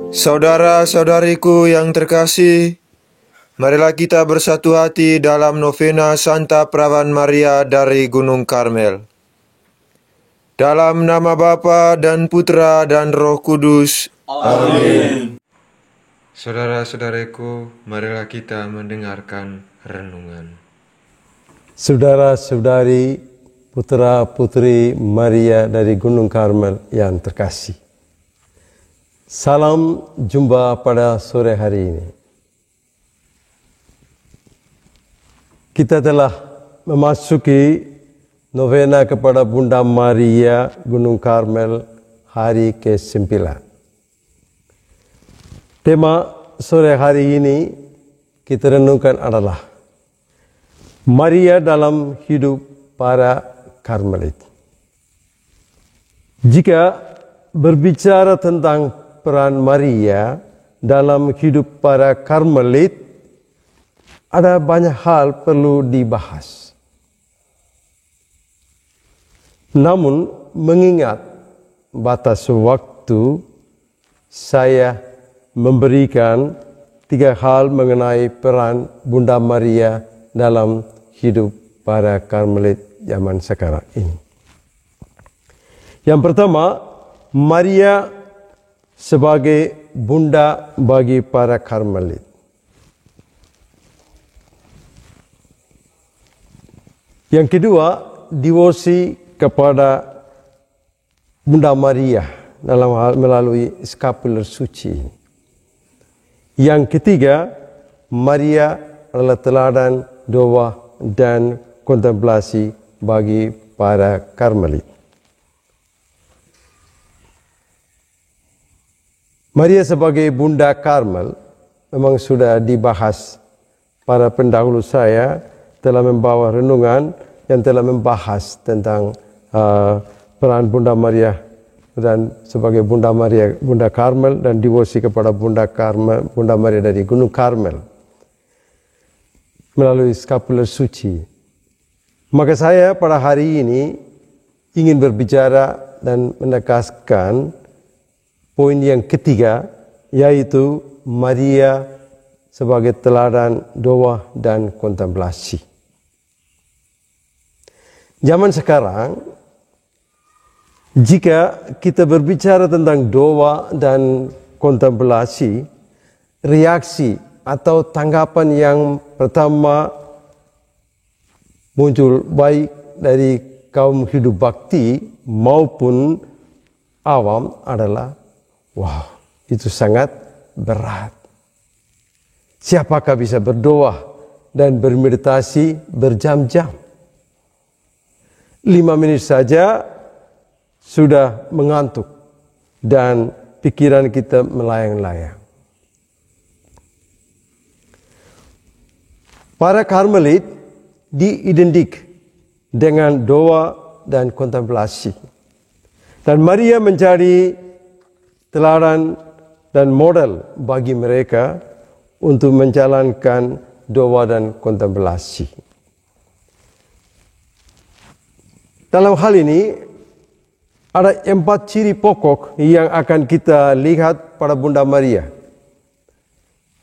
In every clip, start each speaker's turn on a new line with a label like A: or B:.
A: Saudara-saudariku yang terkasih, marilah kita bersatu hati dalam novena Santa Perawan Maria dari Gunung Karmel. Dalam nama Bapa dan Putra dan Roh Kudus.
B: Amin.
A: Saudara-saudariku, marilah kita mendengarkan renungan.
C: Saudara-saudari, putra-putri Maria dari Gunung Karmel yang terkasih. Salam jumpa pada sore hari ini. Kita telah memasuki novena kepada Bunda Maria Gunung Karmel hari ke-9. Tema sore hari ini kita renungkan adalah Maria dalam hidup para Karmelit. Jika berbicara tentang peran Maria dalam hidup para Karmelit, ada banyak hal perlu dibahas. Namun, mengingat batas waktu, saya memberikan 3 hal mengenai peran Bunda Maria dalam hidup para Karmelit zaman sekarang ini. Yang pertama, Maria sebagai bunda bagi para Karmelit. Yang kedua, devosi kepada Bunda Maria dalam hal melalui skapuler suci. Yang ketiga, Maria adalah teladan doa dan kontemplasi bagi para Karmelit. Maria sebagai Bunda Karmel memang sudah dibahas. Para pendahulu saya telah membawa renungan yang telah membahas tentang peran Bunda Maria dan sebagai Bunda Maria, Bunda Karmel, dan devosi kepada Bunda Maria dari Gunung Karmel melalui skapuler suci. Maka saya pada hari ini ingin berbicara dan menegaskan poin yang ketiga, yaitu Maria sebagai teladan doa dan kontemplasi. Zaman sekarang, jika kita berbicara tentang doa dan kontemplasi, reaksi atau tanggapan yang pertama muncul baik dari kaum hidup bakti maupun awam adalah, wah, itu sangat berat. Siapakah bisa berdoa dan bermeditasi berjam-jam? 5 menit saja sudah mengantuk dan pikiran kita melayang-layang. Para Karmelit diidentik dengan doa dan kontemplasi. Dan Maria menjadi teladan dan model bagi mereka untuk menjalankan doa dan kontemplasi. Dalam hal ini, ada 4 ciri pokok yang akan kita lihat pada Bunda Maria,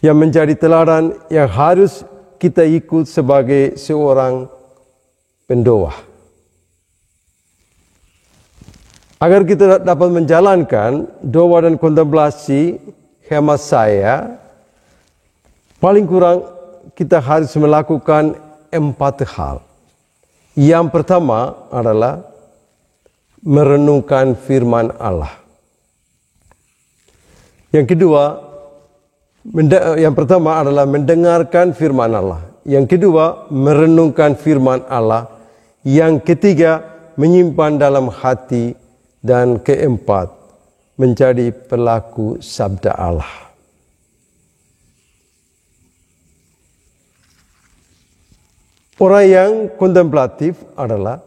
C: yang menjadi teladan yang harus kita ikut sebagai seorang pendoa. Agar kita dapat menjalankan doa dan kontemplasi, hemat saya, paling kurang kita harus melakukan 4 hal. Yang pertama adalah merenungkan firman Allah. Yang kedua, yang pertama adalah mendengarkan firman Allah. Yang kedua, merenungkan firman Allah. Yang ketiga, menyimpan dalam hati. Dan keempat, menjadi pelaku sabda Allah. Orang yang kontemplatif adalah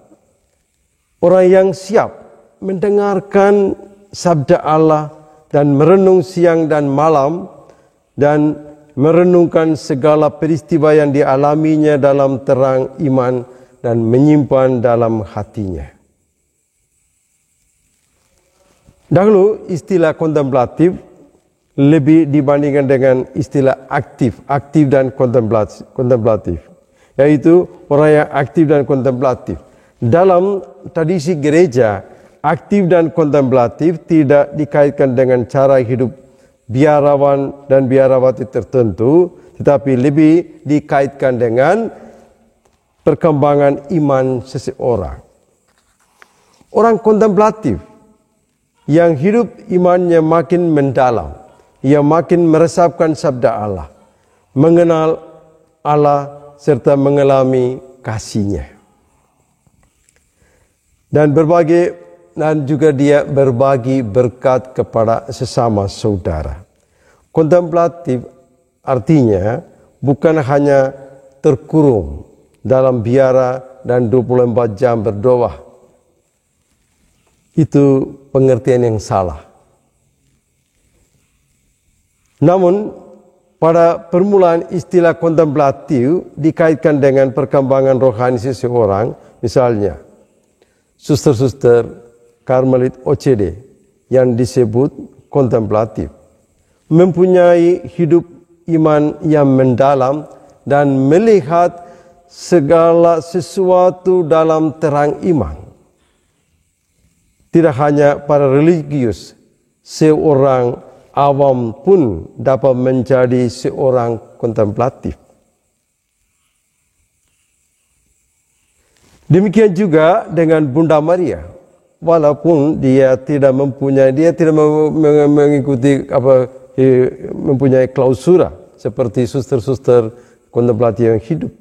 C: orang yang siap mendengarkan sabda Allah dan merenung siang dan malam dan merenungkan segala peristiwa yang dialaminya dalam terang iman dan menyimpan dalam hatinya. Dahulu istilah kontemplatif lebih dibandingkan dengan istilah aktif dan kontemplatif. Yaitu orang yang aktif dan kontemplatif. Dalam tradisi gereja, aktif dan kontemplatif tidak dikaitkan dengan cara hidup biarawan dan biarawati tertentu, tetapi lebih dikaitkan dengan perkembangan iman seseorang. Orang kontemplatif yang hidup imannya makin mendalam, ia makin meresapkan sabda Allah, mengenal Allah serta mengalami kasih-Nya. Dan juga dia berbagi berkat kepada sesama saudara. Kontemplatif artinya bukan hanya terkurung dalam biara dan 24 jam berdoa. Itu pengertian yang salah. Namun, pada permulaan istilah kontemplatif dikaitkan dengan perkembangan rohani seseorang, misalnya suster-suster Karmelit OCD yang disebut kontemplatif, mempunyai hidup iman yang mendalam dan melihat segala sesuatu dalam terang iman. Tidak hanya para religius, seorang awam pun dapat menjadi seorang kontemplatif. Demikian juga dengan Bunda Maria. Walaupun dia tidak mengikuti mempunyai klausura seperti suster-suster kontemplatif yang hidup.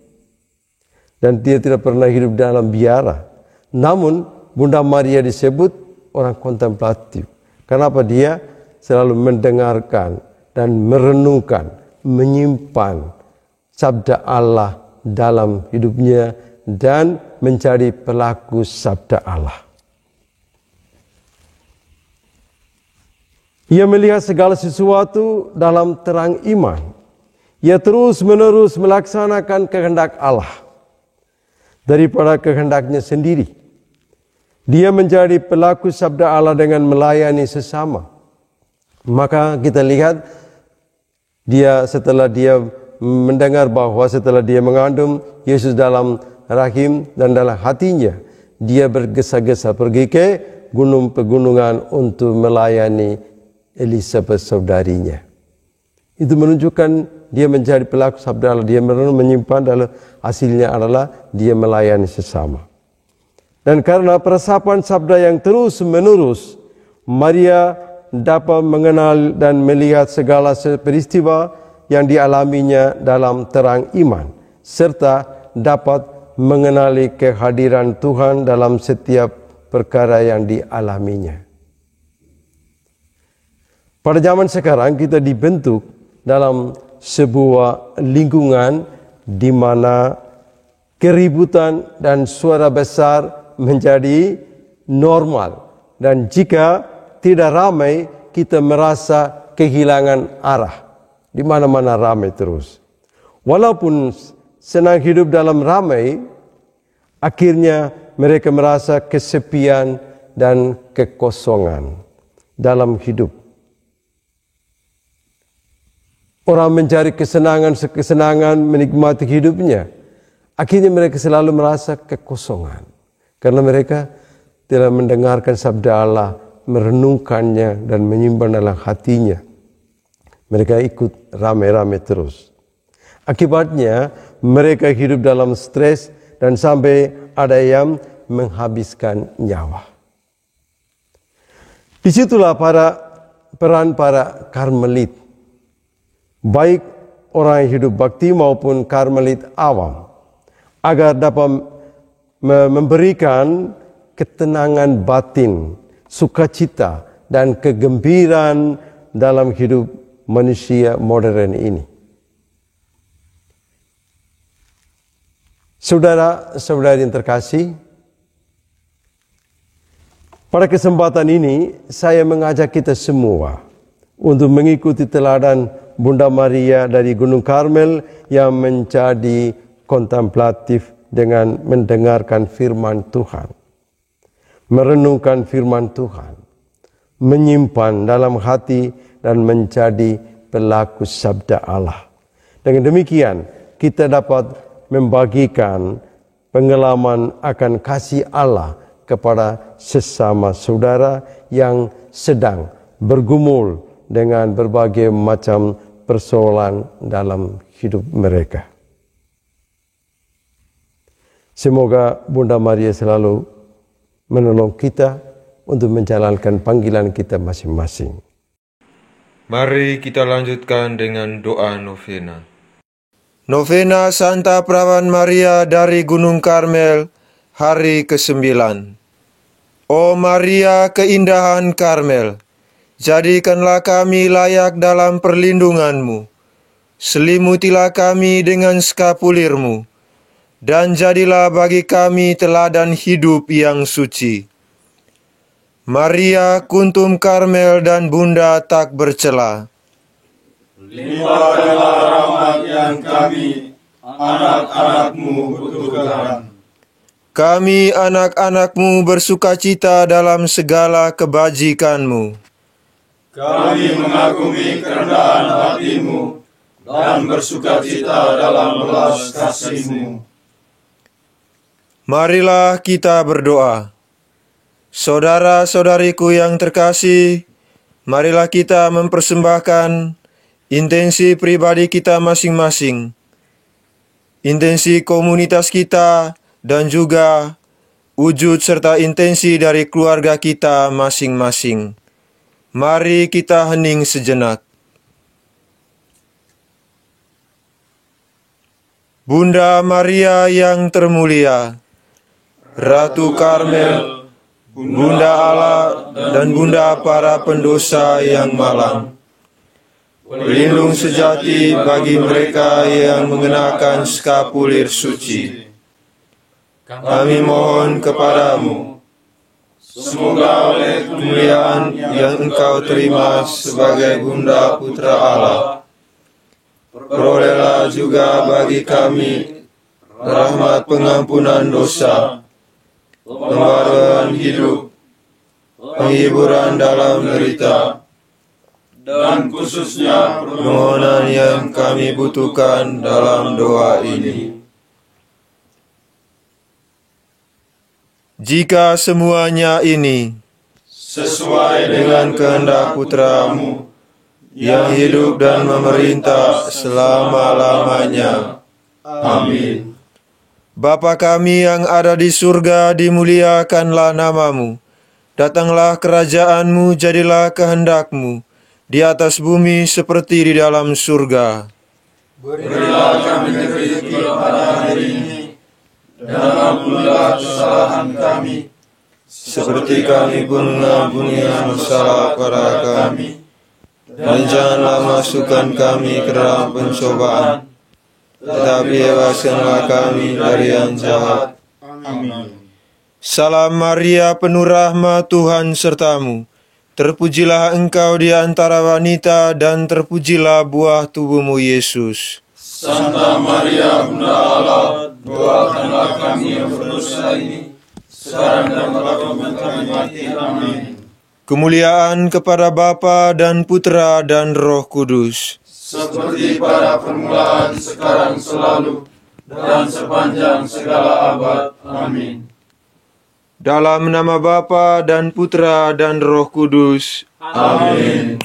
C: Dan dia tidak pernah hidup dalam biara. Namun Bunda Maria disebut orang kontemplatif. Kenapa? Dia selalu mendengarkan dan merenungkan, menyimpan sabda Allah dalam hidupnya dan menjadi pelaku sabda Allah. Ia melihat segala sesuatu dalam terang iman. Ia terus-menerus melaksanakan kehendak Allah daripada kehendaknya sendiri. Dia menjadi pelaku sabda Allah dengan melayani sesama. Maka kita lihat setelah dia mendengar bahwa setelah dia mengandung Yesus dalam rahim dan dalam hatinya, dia bergesa-gesa pergi ke gunung pegunungan untuk melayani Elisabeth saudarinya. Itu menunjukkan dia menjadi pelaku sabda Allah. Dia menyimpan dan hasilnya adalah dia melayani sesama. Dan karena peresapan sabda yang terus menerus, Maria dapat mengenal dan melihat segala peristiwa yang dialaminya dalam terang iman, serta dapat mengenali kehadiran Tuhan dalam setiap perkara yang dialaminya. Pada zaman sekarang kita dibentuk dalam sebuah lingkungan di mana keributan dan suara besar menjadi normal, dan jika tidak ramai kita merasa kehilangan arah. Di mana-mana ramai terus. Walaupun senang hidup dalam ramai, akhirnya mereka merasa kesepian dan kekosongan dalam hidup. Orang mencari kesenangan menikmati hidupnya, akhirnya mereka selalu merasa kekosongan. Karena mereka tidak mendengarkan sabda Allah, merenungkannya dan menyimpan dalam hatinya. Mereka ikut ramai-ramai terus. Akibatnya mereka hidup dalam stres dan sampai ada yang menghabiskan nyawa. Disitulah peran para Karmelit, baik orang yang hidup bakti maupun Karmelit awam, agar dapat memberikan ketenangan batin, sukacita dan kegembiraan dalam hidup manusia modern ini. Saudara-saudari yang terkasih, pada kesempatan ini saya mengajak kita semua untuk mengikuti teladan Bunda Maria dari Gunung Karmel yang menjadi kontemplatif dengan mendengarkan firman Tuhan, merenungkan firman Tuhan, menyimpan dalam hati dan menjadi pelaku sabda Allah. Dengan demikian, kita dapat membagikan pengalaman akan kasih Allah kepada sesama saudara yang sedang bergumul dengan berbagai macam persoalan dalam hidup mereka. Semoga Bunda Maria selalu menolong kita untuk menjalankan panggilan kita masing-masing.
A: Mari kita lanjutkan dengan doa novena. Novena Santa Perawan Maria dari Gunung Karmel, hari ke-9. O Maria, keindahan Karmel, jadikanlah kami layak dalam perlindungan-Mu. Selimutilah kami dengan skapulir-Mu, dan jadilah bagi kami teladan hidup yang suci. Maria, kuntum Karmel dan Bunda tak bercela,
B: limpahkanlah rahmat yang kami, anak-anak-Mu, butuhkan.
A: Kami anak-anak-Mu bersukacita dalam segala kebajikan-Mu.
B: Kami mengagumi kerendahan hati-Mu dan bersukacita dalam belas kasih-Mu.
A: Marilah kita berdoa. Saudara-saudariku yang terkasih, marilah kita mempersembahkan intensi pribadi kita masing-masing, intensi komunitas kita, dan juga wujud serta intensi dari keluarga kita masing-masing. Mari kita hening sejenak. Bunda Maria yang termulia, Ratu Karmel, Bunda Allah dan Bunda para pendosa yang malang, pelindung sejati bagi mereka yang mengenakan skapulir suci, kami mohon kepadamu, semoga oleh kemuliaan yang Engkau terima sebagai Bunda Putra Allah, perolehlah juga bagi kami rahmat pengampunan dosa, pembaruan hidup, penghiburan dalam derita, dan khususnya permohonan yang kami butuhkan dalam doa ini. Jika semuanya ini
B: Sesuai
A: dengan kehendak Putra-Mu yang hidup dan memerintah selama-lamanya.
B: Amin.
A: Bapa kami yang ada di surga, dimuliakanlah nama-Mu. Datanglah kerajaan-Mu, jadilah kehendak-Mu, di atas bumi seperti di dalam surga.
B: Berilah kami rezeki pada hari ini, dan ampunilah kesalahan kami,
A: Seperti kami pun mengampuni yang bersalah kepada kami. Dan janganlah masukkan kami ke dalam pencobaan, tetapi bebaskanlah kami dari yang jahat.
B: Amin.
A: Salam Maria, penuh rahmat, Tuhan sertamu. Terpujilah engkau di antara wanita, dan terpujilah buah tubuhmu, Yesus.
B: Santa Maria, Bunda Allah, doakanlah kami yang berdosa ini, sekarang dan pada waktu kami mati. Amin.
A: Kemuliaan kepada Bapa dan Putra dan Roh Kudus.
B: Seperti pada permulaan, sekarang, selalu, dan sepanjang segala abad. Amin.
A: Dalam nama Bapa dan Putra dan Roh Kudus.
B: Amin.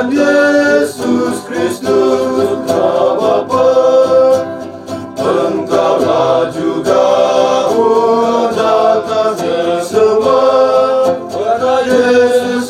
B: Yesus Kristus Putra Bapa, Engkaulah juga undang kami semua pada Yesus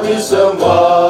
B: kami semua